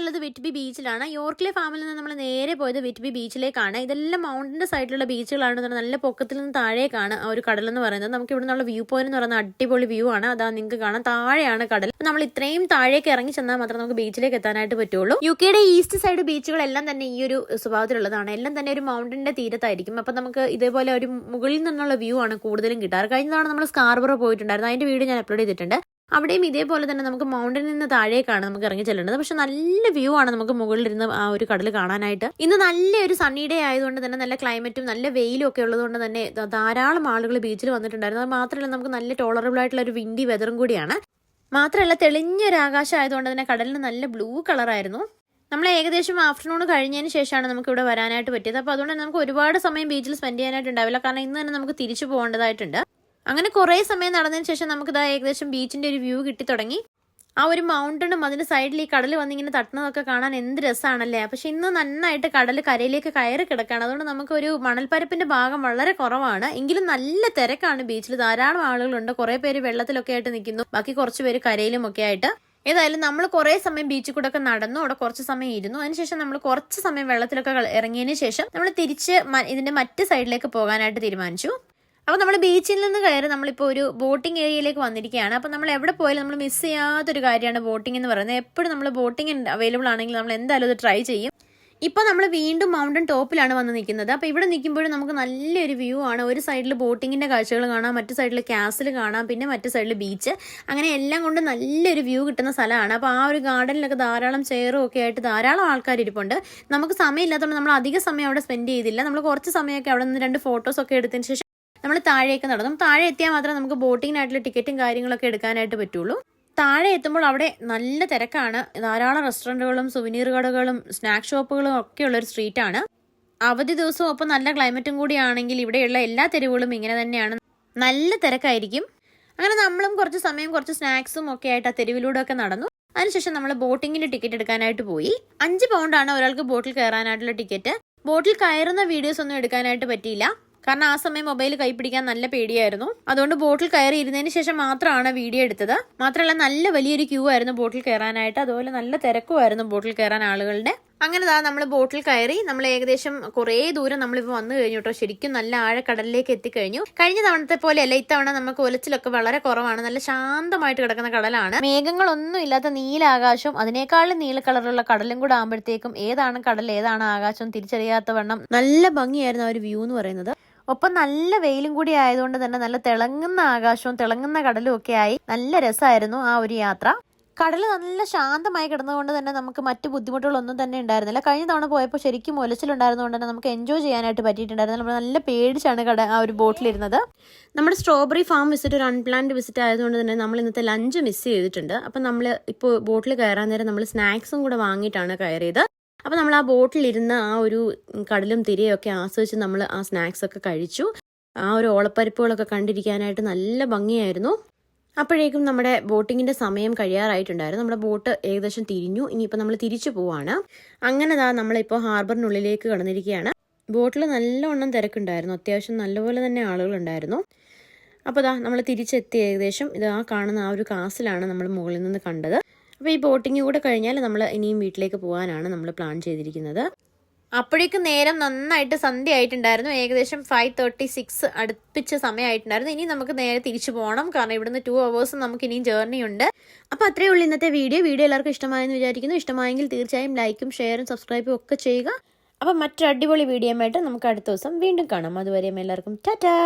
നമ്മളുള്ളത് വിറ്റ്ബി ബീച്ചിലാണ്. യോർക്കിലെ ഫാമിൽ നിന്ന് നമ്മൾ നേരെ പോയത് വിറ്റ്ബി ബീച്ചിലേക്കാണ്. ഇതെല്ലാം മൗണ്ടിന്റെ സൈഡിലുള്ള ബീച്ചുകളാണ്. നല്ല പൊക്കത്തിൽ നിന്ന് താഴേക്കാണ് ആ ഒരു കടൽ എന്ന് പറയുന്നത്. നമുക്ക് ഇവിടെ നിന്നുള്ള വ്യൂ പോയിന്റ് എന്ന് പറയുന്നത് അടിപൊളി വ്യൂ ആണ്. അതാ നിങ്ങൾക്ക് കാണാം, താഴെയാണ് കടൽ. നമ്മൾ ഇത്രയും താഴേക്ക് ഇറങ്ങി ചെന്നാൽ മാത്രമേ നമുക്ക് ബീച്ചിലേക്ക് എത്താനായിട്ട് പറ്റുള്ളൂ. യുകെയുടെ ഈസ്റ്റ് സൈഡ് ബീച്ചുകളെല്ലാം തന്നെ ഈ ഒരു സ്വഭാവത്തിലുള്ളതാണ്. എല്ലാം തന്നെ ഒരു മൗണ്ടിന്റെ തീരത്തായിരിക്കും. അപ്പൊ നമുക്ക് ഇതേപോലെ ഒരു മുകളിൽ നിന്നുള്ള വ്യൂ ആണ് കൂടുതലും കിട്ടാറ്. കഴിഞ്ഞ തവണ നമ്മൾ സ്കാർബറോ പോയിട്ടുണ്ടായിരുന്നു, അതിന്റെ വീഡിയോ ഞാൻ അപ്ലോഡ് ചെയ്തിട്ടുണ്ട്. അവിടെയും ഇതേപോലെ തന്നെ നമുക്ക് മൗണ്ടിൽ നിന്ന് താഴേക്കാണ് നമുക്ക് ഇറങ്ങി ചെല്ലേണ്ടത്. പക്ഷെ നല്ല വ്യൂ ആണ് നമുക്ക് മുകളിലിരുന്ന് ആ ഒരു കടൽ കാണാനായിട്ട്. ഇന്ന് നല്ലൊരു സണ്ണി ഡേ ആയതുകൊണ്ട് തന്നെ നല്ല ക്ലൈമറ്റും നല്ല വെയിലും ഒക്കെ ഉള്ളതുകൊണ്ട് തന്നെ ധാരാളം ആളുകൾ ബീച്ചിൽ വന്നിട്ടുണ്ടായിരുന്നു. അത് മാത്രമല്ല നമുക്ക് നല്ല ടോളറബിൾ ആയിട്ടുള്ള ഒരു വിൻഡി വെതറും കൂടിയാണ്. മാത്രമല്ല തെളിഞ്ഞൊരു ആകാശം ആയതുകൊണ്ട് തന്നെ കടലിന് നല്ല ബ്ലൂ കളറായിരുന്നു. നമ്മൾ ഏകദേശം ആഫ്റ്റർനൂൺ കഴിഞ്ഞതിന് ശേഷമാണ് നമുക്ക് ഇവിടെ വരാനായിട്ട് പറ്റിയത്. അപ്പോൾ അതുകൊണ്ട് നമുക്ക് ഒരുപാട് സമയം ബീച്ചിൽ സ്പെൻഡ് ചെയ്യാനായിട്ട് ഉണ്ടാവില്ല, കാരണം ഇന്ന് തന്നെ നമുക്ക് തിരിച്ചു പോകേണ്ടതായിട്ടുണ്ട്. അങ്ങനെ കുറേ സമയം നടന്നതിന് ശേഷം നമുക്കിതാ ഏകദേശം ബീച്ചിന്റെ ഒരു വ്യൂ കിട്ടി തുടങ്ങി. ആ ഒരു മൗണ്ടനും അതിന്റെ സൈഡിൽ ഈ കടൽ വന്നിങ്ങനെ തട്ടുന്നതൊക്കെ കാണാൻ എന്ത് രസമാണല്ലേ. പക്ഷെ ഇന്ന് നന്നായിട്ട് കടൽ കരയിലേക്ക് കയറി കിടക്കുകയാണ്. അതുകൊണ്ട് നമുക്ക് ഒരു മണൽപ്പരപ്പിന്റെ ഭാഗം വളരെ കുറവാണ്. എങ്കിലും നല്ല തിരക്കാണ് ബീച്ചിൽ. ധാരാളം ആളുകളുണ്ട്. കുറെ പേര് വെള്ളത്തിലൊക്കെ ആയിട്ട് നിൽക്കുന്നു, ബാക്കി കുറച്ച് പേര് കരയിലും ഒക്കെ ആയിട്ട്. ഏതായാലും നമ്മൾ കുറേ സമയം ബീച്ചിൽ കൂടെ ഒക്കെ നടന്നു, അവിടെ കുറച്ച് സമയം ഇരുന്നു. അതിനുശേഷം നമ്മൾ കുറച്ച് സമയം വെള്ളത്തിലൊക്കെ ഇറങ്ങിയതിന് ശേഷം നമ്മൾ തിരിച്ച് ഇതിന്റെ മറ്റ് സൈഡിലേക്ക് പോകാനായിട്ട് തീരുമാനിച്ചു. അപ്പോൾ നമ്മൾ ബീച്ചിൽ നിന്ന് കയറി നമ്മളിപ്പോൾ ഒരു ബോട്ടിംഗ് ഏരിയയിലേക്ക് വന്നിരിക്കുകയാണ്. അപ്പോൾ നമ്മൾ എവിടെ പോയാലും നമ്മൾ മിസ് ചെയ്യാത്തൊരു കാര്യമാണ് ബോട്ടിംഗ് എന്ന് പറയുന്നത്. എപ്പോഴും നമ്മൾ ബോട്ടിംഗ് അവൈലബിൾ ആണെങ്കിൽ നമ്മൾ എന്തായാലും അത് ട്രൈ ചെയ്യും. ഇപ്പോൾ നമ്മൾ വീണ്ടും മൗണ്ടൻ ടോപ്പിലാണ് വന്ന് നിൽക്കുന്നത്. അപ്പോൾ ഇവിടെ നിൽക്കുമ്പോഴും നമുക്ക് നല്ലൊരു വ്യൂ ആണ്. ഒരു സൈഡിൽ ബോട്ടിങ്ങിൻ്റെ കാഴ്ചകൾ കാണാം, മറ്റു സൈഡിൽ കാസിൽ കാണാം, പിന്നെ മറ്റു സൈഡിൽ ബീച്ച്. അങ്ങനെ എല്ലാം കൊണ്ട് നല്ലൊരു വ്യൂ കിട്ടുന്ന സ്ഥലമാണ്. അപ്പോൾ ആ ഒരു ഗാർഡനിലൊക്കെ ധാരാളം ചെയറും ഒക്കെ ആയിട്ട് ധാരാളം ആൾക്കാർ ഇരിപ്പുണ്ട്. നമുക്ക് സമയമില്ലാത്തതുകൊണ്ട് നമ്മൾ അധിക സമയം അവിടെ സ്പെൻഡ് ചെയ്തില്ല. നമ്മൾ കുറച്ച് സമയമൊക്കെ അവിടെ നിന്ന് 2 ഫോട്ടോസൊക്കെ എടുത്തതിന് ശേഷം നമ്മൾ താഴേക്ക് നടന്നു. താഴെ എത്തിയാൽ മാത്രമേ നമുക്ക് ബോട്ടിങ്ങിനായിട്ടുള്ള ടിക്കറ്റും കാര്യങ്ങളൊക്കെ എടുക്കാനായിട്ട് പറ്റുള്ളൂ. താഴെ എത്തുമ്പോൾ അവിടെ നല്ല തിരക്കാണ്. ധാരാളം റെസ്റ്റോറൻറ്റുകളും സുവനീർ കടകളും സ്നാക്ക് ഷോപ്പുകളും ഒക്കെയുള്ള ഒരു സ്ട്രീറ്റാണ്. അവധി ദിവസവും ഒപ്പം നല്ല ക്ലൈമറ്റും കൂടിയാണെങ്കിൽ ഇവിടെയുള്ള എല്ലാ തെരുവുകളും ഇങ്ങനെ തന്നെയാണ്, നല്ല തിരക്കായിരിക്കും. അങ്ങനെ നമ്മളും കുറച്ച് സമയം കുറച്ച് സ്നാക്സും ഒക്കെ ആയിട്ട് ആ തെരുവിലൂടെ ഒക്കെ നടന്നു. അതിനുശേഷം നമ്മൾ ബോട്ടിങ്ങിന്റെ ടിക്കറ്റ് എടുക്കാനായിട്ട് പോയി. 5 പൗണ്ടാണ് ഒരാൾക്ക് ബോട്ടിൽ കയറാനായിട്ടുള്ള ടിക്കറ്റ്. ബോട്ടിൽ കയറുന്ന വീഡിയോസ് ഒന്നും എടുക്കാനായിട്ട് പറ്റിയില്ല, കാരണം ആ സമയം മൊബൈൽ കൈപ്പിടിക്കാൻ നല്ല പേടിയായിരുന്നു. അതുകൊണ്ട് ബോട്ടിൽ കയറി ഇരുന്നതിന് ശേഷം മാത്രമാണ് വീഡിയോ എടുത്തത്. മാത്രമല്ല നല്ല വലിയൊരു ക്യൂ ആയിരുന്നു ബോട്ടിൽ കയറാനായിട്ട്. അതുപോലെ നല്ല തിരക്കുമായിരുന്നു ബോട്ടിൽ കയറാൻ ആളുകളുടെ. അങ്ങനെ നമ്മൾ ബോട്ടിൽ കയറി. നമ്മൾ ഏകദേശം കുറേ ദൂരം നമ്മളിപ്പോൾ വന്നു കഴിഞ്ഞു കേട്ടോ. ശരിക്കും നല്ല ആഴക്കടലിലേക്ക് എത്തിക്കഴിഞ്ഞു. കഴിഞ്ഞ തവണത്തെ പോലെയല്ല, ഇത്തവണ നമുക്ക് ഒലച്ചിലൊക്കെ വളരെ കുറവാണ്. നല്ല ശാന്തമായിട്ട് കിടക്കുന്ന കടലാണ്. മേഘങ്ങളൊന്നും ഇല്ലാത്ത നീലാകാശവും അതിനേക്കാളും നീല കളറുള്ള കടലും കൂടെ ആകുമ്പോഴത്തേക്കും ഏതാണ് കടൽ ഏതാണ് ആകാശം തിരിച്ചറിയാത്ത വണ്ണം നല്ല ഭംഗിയായിരുന്നു ആ ഒരു വ്യൂ എന്ന് പറയുന്നത്. ഒപ്പം നല്ല വെയിലും കൂടി ആയതുകൊണ്ട് തന്നെ നല്ല തിളങ്ങുന്ന ആകാശവും തിളങ്ങുന്ന കടലും ഒക്കെ ആയി നല്ല രസമായിരുന്നു ആ ഒരു യാത്ര. കടൽ നല്ല ശാന്തമായി കിടന്നുകൊണ്ട് തന്നെ നമുക്ക് മറ്റു ബുദ്ധിമുട്ടുകളൊന്നും തന്നെ ഉണ്ടായിരുന്നില്ല. കഴിഞ്ഞ തവണ പോയപ്പോൾ ശരിക്കും ഒലച്ചിലുണ്ടായിരുന്നുകൊണ്ട് തന്നെ നമുക്ക് എൻജോയ് ചെയ്യാനായിട്ട് പറ്റിയിട്ടുണ്ടായിരുന്നു. നമ്മൾ നല്ല പേടിച്ചാണ് ആ ഒരു ബോട്ടിലിരുന്നത്. നമ്മുടെ സ്ട്രോബെറി ഫാം വിസിറ്റ് ഒരു അൺപ്ലാൻഡ് വിസിറ്റ് ആയതുകൊണ്ട് തന്നെ നമ്മൾ ഇന്നത്തെ ലഞ്ച് മിസ് ചെയ്തിട്ടുണ്ട്. അപ്പം നമ്മൾ ഇപ്പോൾ ബോട്ടിൽ കയറാൻ നേരം നമ്മൾ സ്നാക്സും കൂടെ വാങ്ങിയിട്ടാണ് കയറിയത്. അപ്പോൾ നമ്മൾ ആ ബോട്ടിലിരുന്ന് ആ ഒരു കടലും തിരയൊക്കെ ആസ്വദിച്ച് നമ്മൾ ആ സ്നാക്സ് ഒക്കെ കഴിച്ചു. ആ ഒരു ഓളപ്പരിപ്പുകളൊക്കെ കണ്ടിരിക്കാനായിട്ട് നല്ല ഭംഗിയായിരുന്നു. അപ്പോഴേക്കും നമ്മുടെ ബോട്ടിങ്ങിന്റെ സമയം കഴിയാറായിട്ടുണ്ടായിരുന്നു. നമ്മുടെ ബോട്ട് ഏകദേശം തിരിഞ്ഞു. ഇനിയിപ്പോൾ നമ്മൾ തിരിച്ചു പോവാണ്. അങ്ങനെ നമ്മളിപ്പോൾ ഹാർബറിനുള്ളിലേക്ക് കടന്നിരിക്കുകയാണ്. ബോട്ടിൽ നല്ലവണ്ണം തിരക്കുണ്ടായിരുന്നു, അത്യാവശ്യം നല്ലപോലെ തന്നെ ആളുകളുണ്ടായിരുന്നു. അപ്പോൾ നമ്മൾ തിരിച്ചെത്തി. ഏകദേശം ആ കാണുന്ന ആ ഒരു കാസിലാണ് നമ്മൾ മുകളിൽ നിന്ന് കണ്ടത്. അപ്പോൾ ഈ ബോട്ടിങ് കൂടെ കഴിഞ്ഞാൽ നമ്മൾ ഇനിയും വീട്ടിലേക്ക് പോകാനാണ് നമ്മൾ പ്ലാൻ ചെയ്തിരിക്കുന്നത്. അപ്പോഴേക്കും നേരം നന്നായിട്ട് സന്ധ്യ ആയിട്ടുണ്ടായിരുന്നു. ഏകദേശം 5:36 അടുപ്പിച്ച സമയമായിട്ടുണ്ടായിരുന്നു. ഇനി നമുക്ക് നേരെ തിരിച്ചു പോകണം, കാരണം ഇവിടുന്ന് 2 hours നമുക്ക് ഇനിയും ജേർണി ഉണ്ട്. അപ്പോൾ അത്രയേ ഉള്ളൂ ഇന്നത്തെ വീഡിയോ. എല്ലാവർക്കും ഇഷ്ടമായെന്ന് വിചാരിക്കുന്നു. ഇഷ്ടമായെങ്കിൽ തീർച്ചയായും ലൈക്കും ഷെയറും സബ്സ്ക്രൈബും ഒക്കെ ചെയ്യുക. അപ്പോൾ മറ്റൊരു അടിപൊളി വീഡിയോ ആയിട്ട് നമുക്ക് അടുത്ത ദിവസം വീണ്ടും കാണാം. അതുവരെയും എല്ലാവർക്കും ടാറ്റാ.